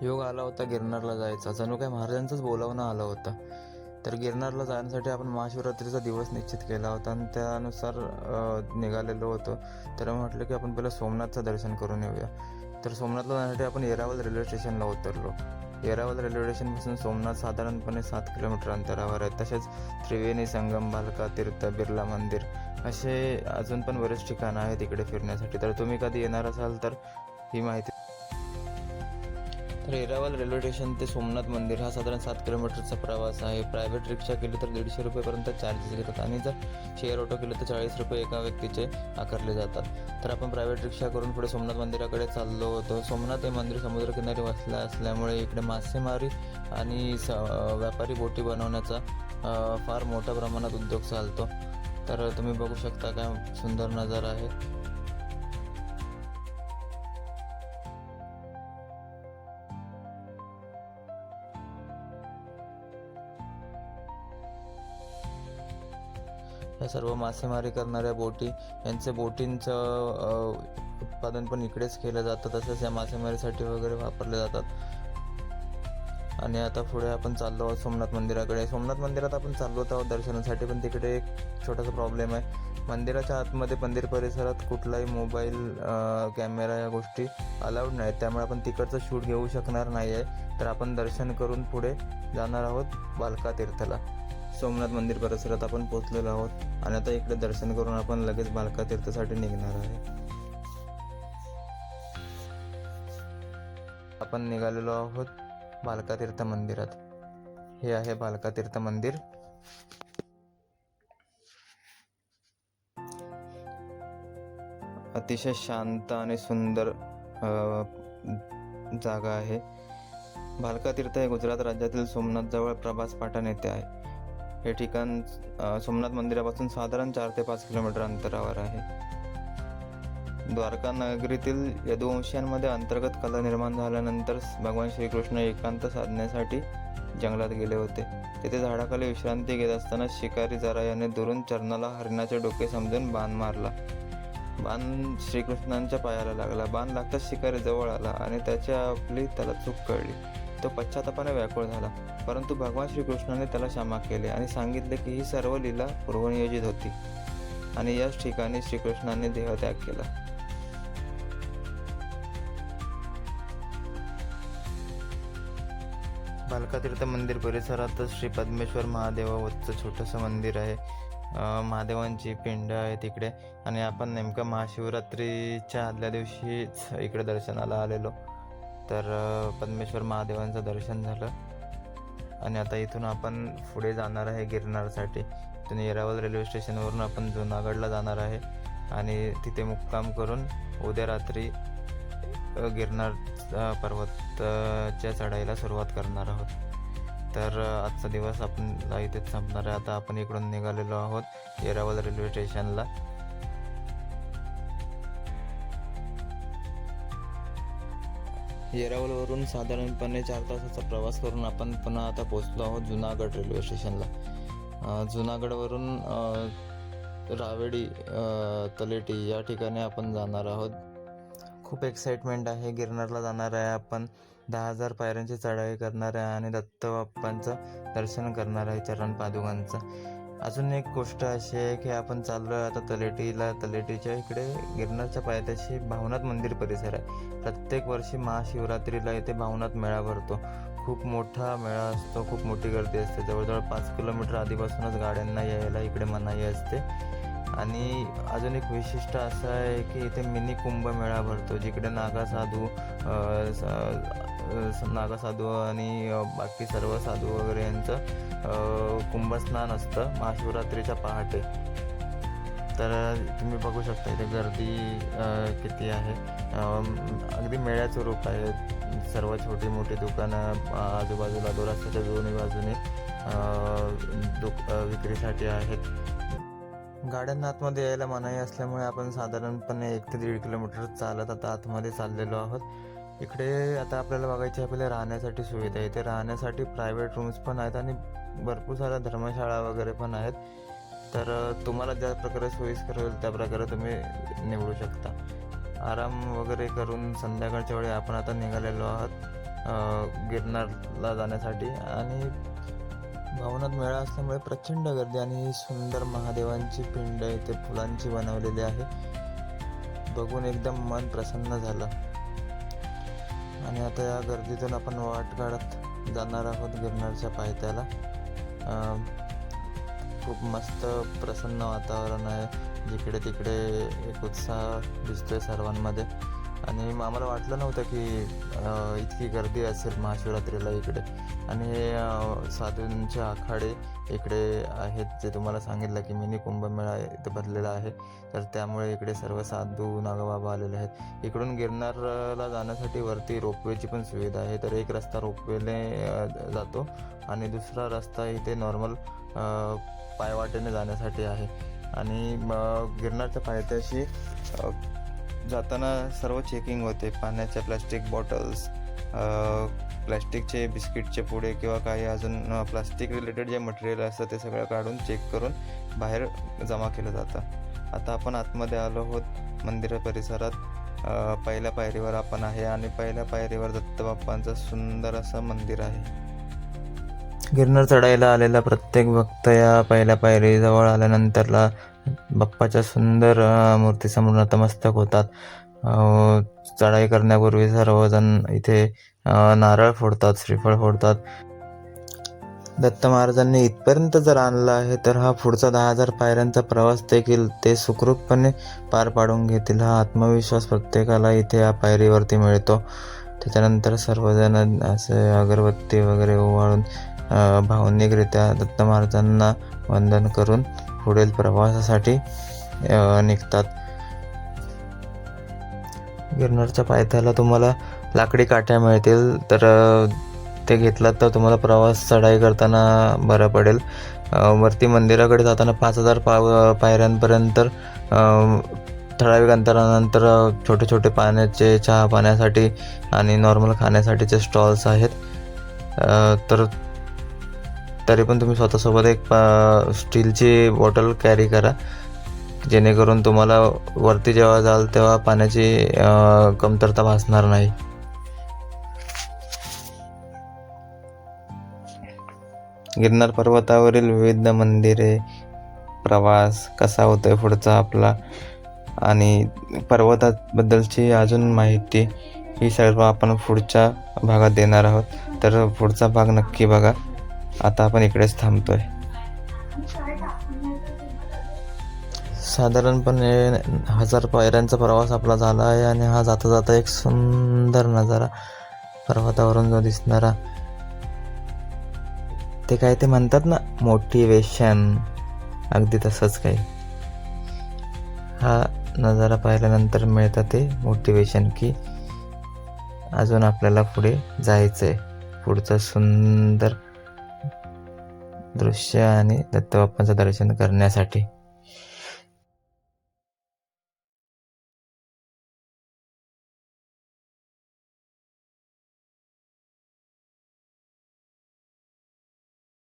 योग आला होता गिरनारला जायचा, जणू काय महाराजांचंच बोलावणं आलं होतं. तर गिरनारला जाण्यासाठी आपण महाशिवरात्रीचा दिवस निश्चित केला होता आणि त्यानुसार निघालेलो होतो. तर म्हटलं की आपण पहिलं सोमनाथचं दर्शन करून येऊया. तर सोमनाथला जाण्यासाठी आपण येरावल रेल्वे स्टेशनला उतरलो. येरावल रेल्वे स्टेशनपासून सोमनाथ साधारणपणे 7 किलोमीटर अंतरावर आहे. तसेच त्रिवेणी संगम, भालका तीर्थ, बिर्ला मंदिर असे अजून पण बरेच ठिकाणं आहेत इकडे फिरण्यासाठी. तर तुम्ही कधी येणार असाल तर ही माहिती. तर येरावल रेल्वे स्टेशन ते सोमनाथ मंदिर हा साधारण 7 किलोमीटरचा प्रवास आहे. प्रायव्हेट रिक्षा केली तर 150 रुपयेपर्यंत चार्जेस घेतात आणि जर शेअर ऑटो केलं तर 40 रुपये एका व्यक्तीचे आकारले जातात. तर आपण प्रायव्हेट रिक्षा करून पुढे सोमनाथ मंदिराकडे चाललो होतो. सोमनाथ हे मंदिर समुद्रकिनारी वसलं असल्यामुळे इकडे मासेमारी आणि व्यापारी बोटी बनवण्याचा फार मोठ्या प्रमाणात उद्योग चालतो. तर तुम्ही बघू शकता काय सुंदर नजारा आहे. या सर्व मासेमारी करणाऱ्या बोटी यांचे बोटींचं उत्पादन पण इकडेच केलं जातं. तसंच या मासेमारीसाठी वगैरे वापरले जातात. आणि आता पुढे आपण चाललो आहोत सोमनाथ मंदिराकडे. सोमनाथ मंदिरात आपण चाललो आहोत दर्शनासाठी, पण तिकडे एक छोटासा प्रॉब्लेम आहे. मंदिराच्या आतमध्ये मंदिर परिसरात कुठलाही मोबाईल कॅमेरा या गोष्टी अलाउड नाहीत. त्यामुळे आपण तिकडचं शूट घेऊ शकणार नाही आहे. तर आपण दर्शन करून पुढे जाणार आहोत भालका तीर्थला. सोमनाथ मंदिर परिसरात आपण पोहोचलेलो आहोत आणि आता इकडे दर्शन करून आपण लगेच भालका तीर्थसाठी निघणार आहे. आपण निघालेलो आहोत भालका तीर्थ मंदिरात. हे आहे भालका तीर्थ मंदिर. अतिशय शांत आणि सुंदर जागा आहे. भालका तीर्थ हे गुजरात राज्यातील सोमनाथ जवळ प्रभास पाटण येथे आहे. हे ठिकाण सोमनाथ मंदिरापासून साधारण 4 ते 5 किलोमीटर अंतरावर आहे. द्वारका नगरीतील यदुवंशीयांमध्ये अंतर्गत कलह निर्माण झाल्यानंतर भगवान श्रीकृष्ण एकांत साधण्यासाठी जंगलात गेले होते. तिथे झाडाखाली विश्रांती घेत असताना शिकारी जरा याने दुरून चरणाला हरिणाचे डोके समजून बाण मारला. बाण श्रीकृष्णांच्या पायाला लागला. बाण लागताच शिकारी जवळ आला आणि त्याला चूक कळली. तो पश्चातापाने व्याकुळ झाला, परंतु भगवान श्रीकृष्णाने त्याला क्षमा केले आणि सांगितले की ही सर्व लीला पूर्वनियोजित होती आणि याच ठिकाणी श्रीकृष्णाने देहत्याग केला. भालका तीर्थ मंदिर परिसरातच श्री पद्मेश्वर महादेवाचं छोटंसं मंदिर आहे. महादेवांची पिंड आहे तिकडे आणि आपण नेमकं महाशिवरात्रीच्या आदल्या दिवशीच इकडे दर्शनाला आलेलो. तर पद्मेश्वर महादेवांचं दर्शन झालं आणि आता इथून आपण पुढे जाणार आहे गिरनारसाठी. इथून येरावल रेल्वे स्टेशनवरून आपण जुनागडला जाणार आहे आणि तिथे मुक्काम करून उद्या रात्री गिरनार पर्वतच्या चढाईला सुरुवात करणार आहोत. तर आजचा दिवस आपला इथेच संपणार आहे. आता आपण इकडून निघालेलो आहोत येरावल रेल्वे स्टेशनला. येरावलवरून साधारणपणे 4 तासाचा प्रवास करून आपण पुन्हा आता पोचलो आहोत जुनागड रेल्वे स्टेशनला. जुनागडवरून रावेडी तलेटी या ठिकाणी आपण जाणार आहोत. खूप एक्साइटमेंट आहे. गिरनारला जाणार आहे आपण. 10,000 पायऱ्यांची चढाई करणार आहे आणि दत्त बाप्पांचं दर्शन करणार आहे, चरण पादुकांचं. अजून एक गोष्ट अशी आहे की आपण चाललो आहे आता तलेटीला. तलेटीच्या इकडे गिरनारच्या पायथ्याशी भावनाथ मंदिर परिसर आहे. प्रत्येक वर्षी महाशिवरात्रीला इथे भावनाथ मेळा भरतो. खूप मोठा मेळा असतो, खूप मोठी गर्दी असते. जवळजवळ 5 किलोमीटर आधीपासूनच गाड्यांना यायला इकडे मनाई असते. आणि अजून एक विशिष्ट असं आहे की इथे मिनी कुंभमेळा भरतो, जिकडे नागसाधू आणि बाकी सर्व साधू वगैरे यांचं कुंभस्नान असतं महाशिवरात्रीच्या पहाटे. तर तुम्ही बघू शकता इथे गर्दी किती आहे. अगदी मेळ्याचं रूप आहे. सर्व छोटी मोठी दुकानं आजूबाजूला रस्त्याच्या दोन्ही बाजूने विक्रीसाठी आहेत. गाड्यांना आतमध्ये यायला मनाई असल्यामुळे आपण साधारणपणे 1 ते 1.5 किलोमीटर चालत आता आतमध्ये चाललेलो आहोत. इकडे आता आपल्याला बघायचे आपल्याला राहण्यासाठी सुविधा आहे. इथे राहण्यासाठी प्रायव्हेट रूम्स पण आहेत आणि भरपूर साऱ्या धर्मशाळा वगैरे पण आहेत. तर तुम्हाला ज्या प्रकारे सोयीस्कर होईल त्या प्रकारे तुम्ही निवडू शकता. आराम वगैरे करून संध्याकाळच्या वेळी आपण आता निघालेलो आहोत गिरनारला जाण्यासाठी. आणि भावनात मेळा असल्यामुळे प्रचंड गर्दी आणि सुंदर महादेवांची पिंड इथे फुलांची बनवलेली आहे. बघून एकदम मन प्रसन्न झालं. आणि आता या गर्दीतून आपण वाट काढत जाणार आहोत गिरनारच्या पायथ्याला. खूप मस्त प्रसन्न वातावरण आहे, जिकडे तिकडे एक उत्साह दिसतोय सर्वांमध्ये. आणि आम्हाला वाटलं नव्हतं की इतकी गर्दी असेल महाशिवरात्रीला इकडे. आणि हे साधूंचे आखाडे इकडे आहेत, जे तुम्हाला सांगितलं की मिनी कुंभमेळा इथे भरलेला आहे. तर त्यामुळे इकडे सर्व साधू नागबाबा आलेले आहेत. इकडून गिरनारला जाण्यासाठी वरती रोपवेची पण सुविधा आहे. तर एक रस्ता रोपवेने जातो आणि दुसरा रस्ता इथे नॉर्मल पायवाटेने जाण्यासाठी आहे. आणि गिरनारच्या पायथ्याशी जाताना सर्व चेकिंग होते. पाण्याच्या प्लॅस्टिक बॉटल्स, प्लॅस्टिकचे बिस्किटचे पुडे किंवा काही अजून प्लास्टिक रिलेटेड जे मटेरियल असतं ते सगळं काढून चेक करून बाहेर जमा केलं जातं. आता आपण आतमध्ये आलो आहोत मंदिर परिसरात. पहिल्या पायरीवर आपण आहे आणि पहिल्या पायरीवर दत्तबाप्पांचं सुंदर असं मंदिर आहे. गिरनार चढायला आलेला प्रत्येक भक्त या पहिल्या पायरीजवळ आल्यानंतरला बाप्पाच्या सुंदर मूर्तीसमोर नतमस्तक होतात. चढाई करण्यापूर्वी सर्वजण इथे नारळ फोडतात, श्रीफळ फोडतात. दत्त महाराजांनी इथपर्यंत जर आणलं आहे तर हा पुढचा 10,000 पायऱ्यांचा प्रवास देखील ते सुखरूपपणे पार पाडून घेतील, हा आत्मविश्वास प्रत्येकाला इथे या पायरीवरती मिळतो. त्याच्यानंतर सर्वजण असे अगरबत्ती वगैरे ओवाळून भावनिकरित्या दत्त महाराजांना वंदन करून पुढील प्रवासासाठी निघतात. गिरनारच्या पायथ्याला तुम्हाला लाकडी काठ्या मिळतील, तर ते घेतलात तर तुम्हाला प्रवास चढाई करताना बरं पडेल. वरती मंदिराकडे जाताना 5,000 पायऱ्यांपर्यंत ठराविक अंतरानंतर छोटे छोटे पाण्याचे, चहा पाण्यासाठी आणि नॉर्मल खाण्यासाठीचे स्टॉल्स आहेत. तर तरी पण तुम्ही स्वतःसोबत एक स्टीलची बॉटल कॅरी करा, जेणेकरून तुम्हाला वरती जेव्हा जाल तेव्हा पाण्याची कमतरता भासणार नाही. गिरनार पर्वतावरील विविध मंदिरे, प्रवास कसा होतोय पुढचा आपला आणि पर्वताबद्दलची अजून माहिती, ही सर्व आपण पुढच्या भागात देणार आहोत. तर पुढचा भाग नक्की बघा. आता आपण इकडेच थांबतोय. साधारणपणे 1000 पायऱ्यांचा प्रवास आपला झाला आहे आणि हा जाता जाता एक सुंदर नजारा पर्वतावरून जो दिसणारा, ते काय ते म्हणतात ना, मोटिवेशन, अगदी तसंच काही. हा नजारा पाहिल्यानंतर मिळतं ते मोटिवेशन की अजून आपल्याला पुढे जायचंय, पुढचं सुंदर दृश्य आणि दत्तबाप्पांचं दर्शन करण्यासाठी.